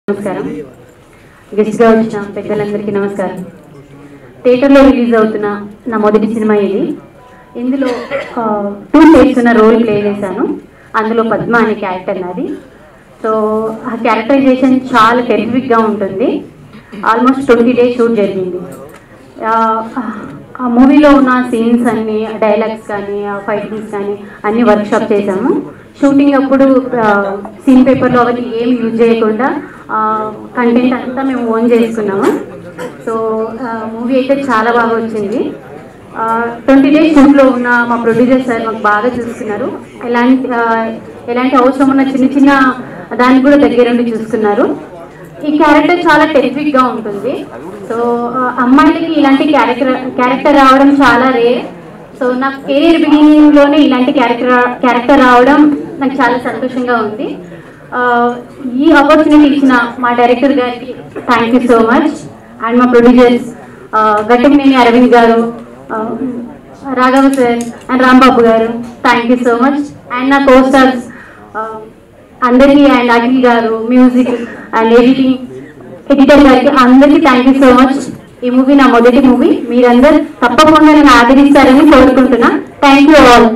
నమస్కారం. గెస్ట్గా వచ్చిన పెద్దలందరికీ నమస్కారం. థియేటర్లో రిలీజ్ అవుతున్న నా మొదటి సినిమా ఇది. ఇందులో 2 చేస్తున్న రోల్ ప్లే చేశాను. అందులో పద్మ అనే క్యారెక్టర్ నాది. సో ఆ క్యారెక్టరైజేషన్ చాలా టెరిఫిక్గా ఉంటుంది. ఆల్మోస్ట్ 20 days షూట్ జరిగింది. ఆ మూవీలో ఉన్న సీన్స్ అన్నీ, డైలాగ్స్ కానీ, ఫైటింగ్స్ కానీ అన్నీ వర్క్షాప్ చేశాము. షూటింగ్ అప్పుడు సీన్ పేపర్లో అవన్నీ ఏం యూజ్ చేయకుండా కంటెంట్ అంతా మేము ఓన్ చేసుకున్నాము. సో మూవీ అయితే చాలా బాగా వచ్చింది. 20 days షూట్లో ఉన్న మా ప్రొడ్యూసర్ సార్ మాకు బాగా చూస్తున్నారు. ఎలాంటి అవసరం ఉన్న చిన్న చిన్న దాన్ని కూడా దగ్గరుండి చూస్తున్నారు. ఈ క్యారెక్టర్ చాలా టెరిఫిక్గా ఉంటుంది. సో అమ్మాయిలకి ఇలాంటి క్యారెక్టర్ రావడం చాలా రేర్. సో నా కెరీర్ బిగినింగ్లోనే ఇలాంటి క్యారెక్టర్ రావడం నాకు చాలా సంతోషంగా ఉంది. ఈ ఆపర్చునిటీ ఇచ్చిన మా డైరెక్టర్ గారికి thank you so much. And మా ప్రొడ్యూసర్స్ గట్టమినేని అరవింద్ గారు, రాఘవ సార్ అండ్ రాంబాబు గారు, thank you so much. And నా కోస్టార్స్ అందరికీ, అండ్ అఖిల్ గారు, మ్యూజిక్ అండ్ ఎడిటర్ గారికి అందరికీ థ్యాంక్ యూ సో మచ్. ఈ మూవీ నా మొదటి మూవీ. మీరందరూ తప్పకుండా నన్ను ఆదరిస్తారని కోరుకుంటున్నా. Thank you all.